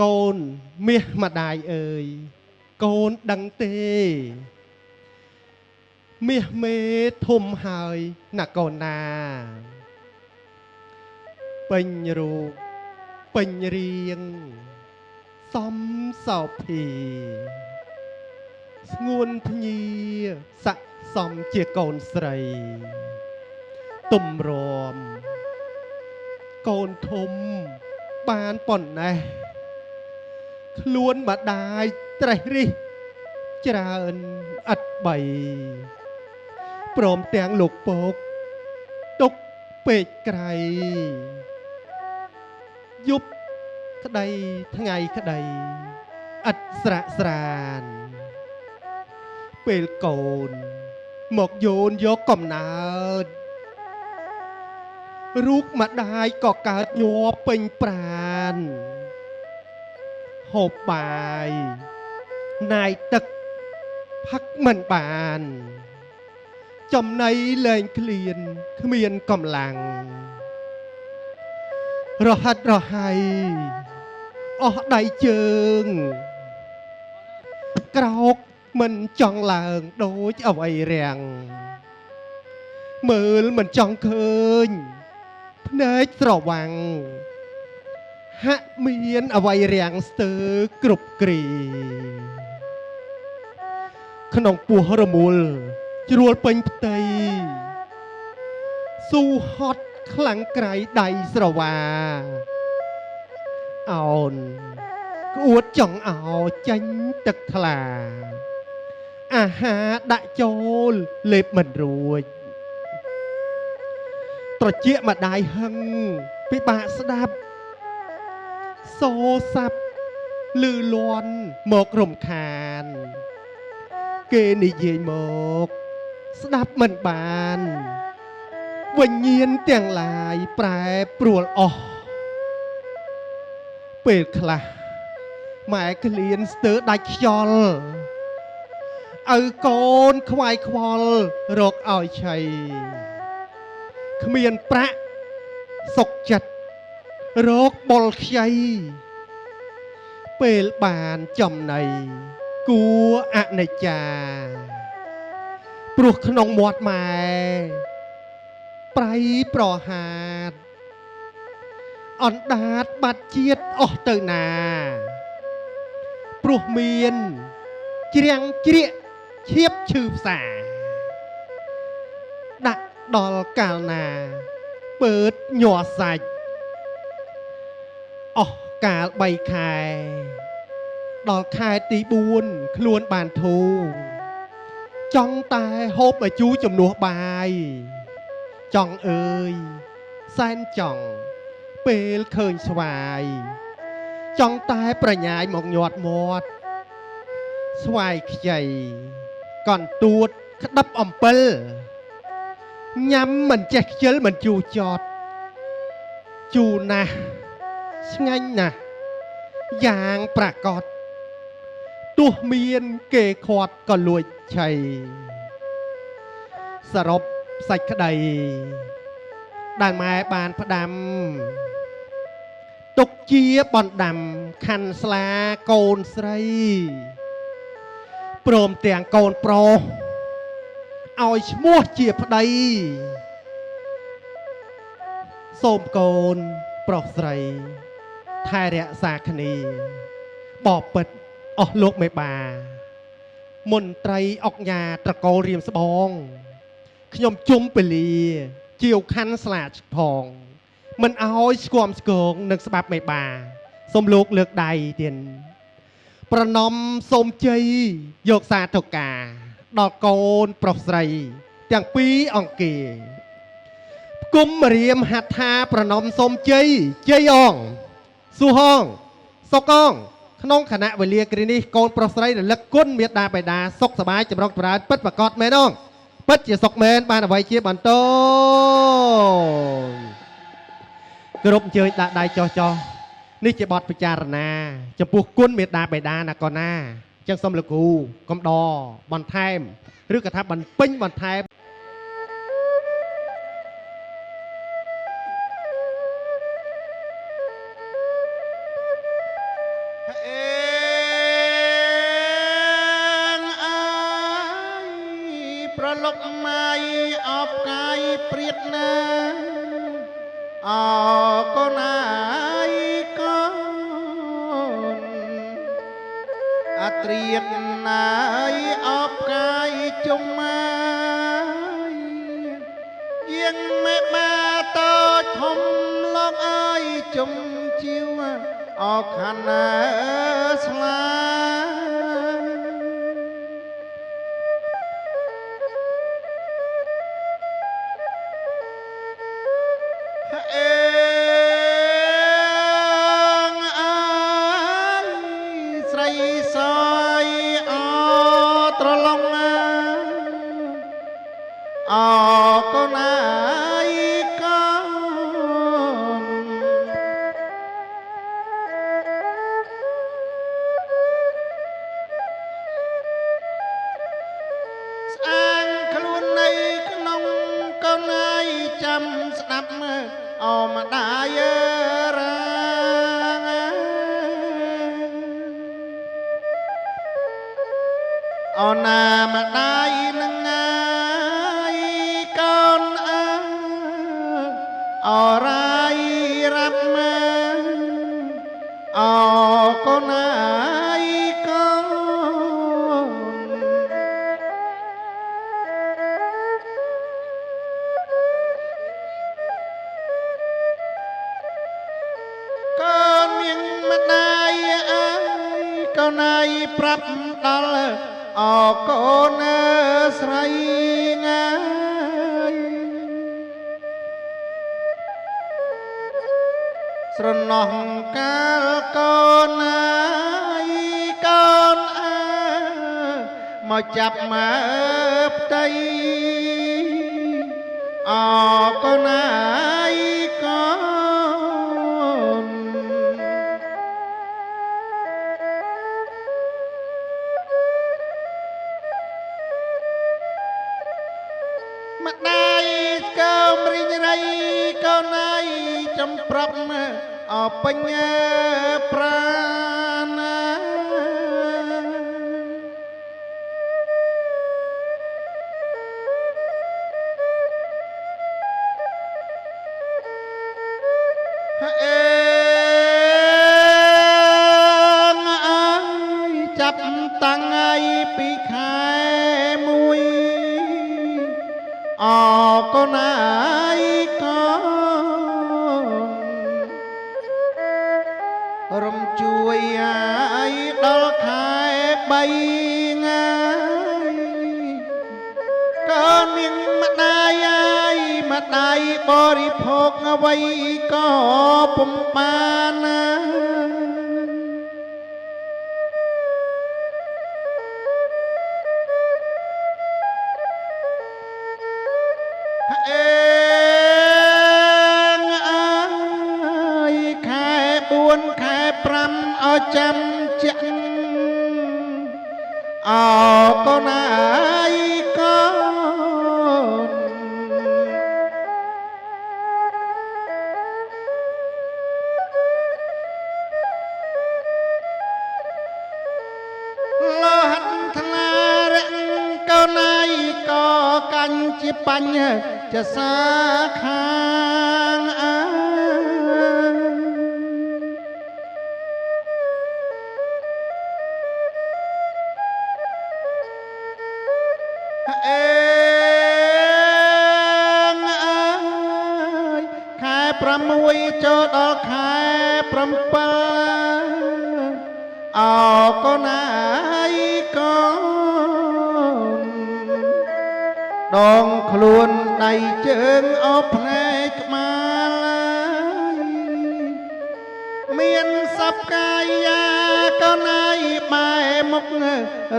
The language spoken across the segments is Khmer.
កូនមាសម្ដាយអើយកូនដឹងទេមាសមេធំហើយណាកូនណាពេញរូបពេញរៀងសំសោភីស្ងួនភ្ញាស័កសមជាកូនស្រីទំរំកូនធំបានប៉ុណ្ណេះខ្លួនម្ដាយត្រេះរិះច្រើនឥតបីព្រមទាំងលោកពកទុកពេកក្រៃយប់ក្តីថ្ងៃក្តីឥតស្រាកស្រានពេលកូនមកយោនយកកំណើតរូបម្ដាយក៏កើតញ័រពេញប្រានហូបបាយណាយទឹកផឹកមិនបានចំណៃលែងឃ្លានគ្មានកម្លាំងរហិតរហៃអស់ដៃជើងក្រោកមិនចង់ឡើងដូចអ្វីរាំងមើលមិនចង់ឃើញភ្នែកស្រវាំងហាក់មានអ្វីរាំងស្ទើរគ្រប់គ្រីក្នុងពោះរមូលជ្រួលពេញផ្ទៃស៊ូហត់ខ្លាំងក្រៃដៃស្រវាអោនក្អួតចង់អោចាញ់ទឹកថ្លាអាហារដាក់ចូលលេបមិនរួចត្រជាម្ដាយហឹងពិបាកស្ដាប់សូសាប់លឺលន់មករំខានគេនិយាយមកស្ដាប់មិនបានវិញ្ញាណទាំងឡាយប្រែប្រួលអស់ពេលខ្លះម៉ែក្លៀនស្ទើរដាច់ខ្យល់ឪកូនខ្វាយខ្វល់រកឲ្យឆៃគ្មានប្រាក់សុកចិត្តរកបុលខ្ចីពេលបានចំណៃគួអនិច្ចាព្រោះក្នុងមាត់ម៉ែប្រៃប្រហាតអណ្ដាតបាត់ជាតិអស់ទៅណាព្រោះមានជ្រាំងជ្រាកឈៀបឈឺផ្សាដាក់ដល់កាលណាពើតញ័រសាច់អស់កាល3ខែដល់ខែទី4ខ្លួនបានធូរចង់តែហូបឲ្យជូរជំនួសបាយចង់អើយសែនចង់ពេលឃើញស្វាយចង់តែប្រញាយមកញាត់មាត់ស្វាយខ្ចីកន្ទួតក្តឹបអំពិលញ៉ាំមិនចេះខ្ជិលមិនជូរចត់ជូរណាស់ឆ្ងាញ់ណាស់យ៉ាងប្រកបទោះមានគេខាត់ក៏លួចឆៃសរុបសាច់ក្តីដែលម៉ែបានផ្ដាំទុកជាបណ្ដាំខាន់ស្លាកូនស្រីព្រមទាំងកូនប្រុសឲ្យឈ្មោះជាប្តីសូមកូនប្រុសស្រីថែរក្សាគ្នាបបិទ្ធអស់លោកមេបាមន្ត្រីអុកញ៉ាត្រកូលរៀមស្បងខ្ញុំជុំពលីជាវខាន់ស្លាផងមិនអោយស្គមស្គងនឹងស្បាប់មេបាសូមលោកលើកដៃទៀតប្រណមសូមជ័យយកសាធុការដល់កូនប្រុសស្រីទាំងពីរអង្គាគុំរៀមហដ្ឋាប្រណមសូមជ័យជ័យអងស៊ូហងសុកអងក្នុងគណៈវេលាគ្រានេះកូនប្រុសស្រីរលឹកគុណមេត្តាបិតាសុខសប្បាយចម្រុងចម្រើនពិតប្រកបមែនអងពិតជាសុខមែនបានអ្វីជាបន្តគ្រប់អញ្ជើញដាក់ដៃចោះចោះនេះជាបទពិចារណាចំពោះគុណមេត្តាបិតាណាកូនណាអញ្ចឹងសូមលោកគ្រូកំដរបន្ថែមឬក៏ថាបន្ពេញបន្ថែម เองอายប្រលប់ម៉ៃអបកាយព្រៀតណាអកូនអាយកូនអាត្រៀតណាយអបកាយជុំម៉ៃយើងមេបាតូចធំលោកអើយជុំជីវអខានណាស្លាអេងអើយស្រីសយអត្រឡងអកូនអាយកូនស្អាងខ្លួននៃក្នុងកូនអាយចាំស្ដាប់មើលអម្ដាយរាអូណាម្ដាយនឹងងាយកូនអើអរាយរាប់មកអកូនអើយកូនកូនមានម្ដាយអើយកូនអើយប្រាប់ដល់អកូនស្រីងាយស្រណោះកាលកូនហើយកូនអើមកចាប់មកផ្ទៃអកូនហើយកូនម្ដាយកើមរិញរៃកូនហើយចំប្រាប់អបញ្ញាប្រាណាអេងអើយចាប់តាំងហើយពីខែមួយអកូនហើយកូនរំជួយឲ្យដល់ខែ3ងាយកូនមានម្ដាយហើយម្ដាយបរិភោគអ្វីក៏ពុំបានណាអេងអើយខែ4ខែ5ឲ្យចាំជាក់អកូនហើយកូនលោហិតថ្លារៈកូនហើយក៏កាញ់ជាបញ្ញចសាខាងអើអេងអើយខែ6ចូលដល់ខែ7អកូនហើយកូនដងខ្លួនដៃជើងអបភ្នែកក្បាលមានសពកាយាកូនហើយបែរមុខ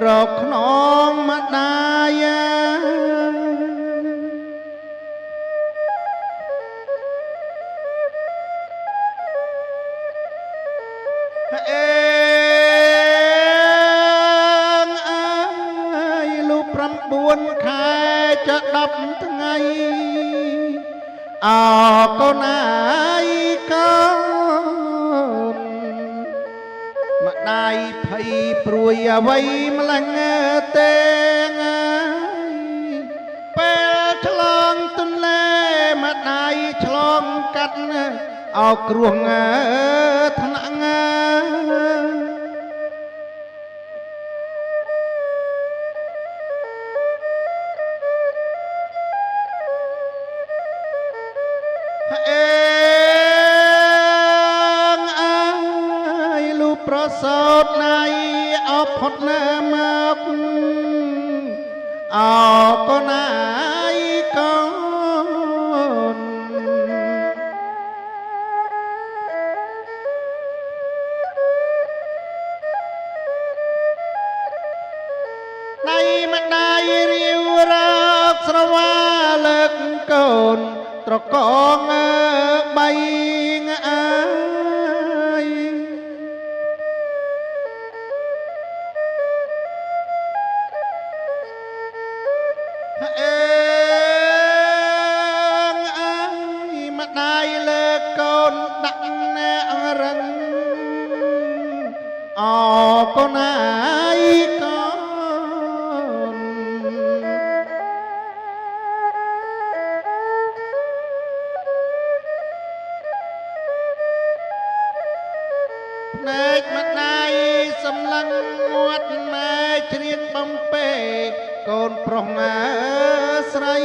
រកខ្នងម្ដាយអេងអើយលុះ9ខែច10ថ្ងៃអកូនហើយកូនម្ ដាយភ័យព្រួយអ្វីម្លឹងទេពេលឆ្លងទន្លេម្ដាយឆ្លងកាត់អោគ្រោះថ្នាក់អេងអើយលូប្រសោតណាយអបផុតណាមកអោក៏ណាយកូនដៃម្ដាយរាវរកស្រវាលើកកូនត្រកងបីអើយអេងអើយម្ដាយលើកកូនដាក់ណាអរឹងអកូនអាយកូនភ្នែកម្ដាយសម្លឹងមាត់ម៉ែច្រៀងបំពេកូនប្រុសស្រី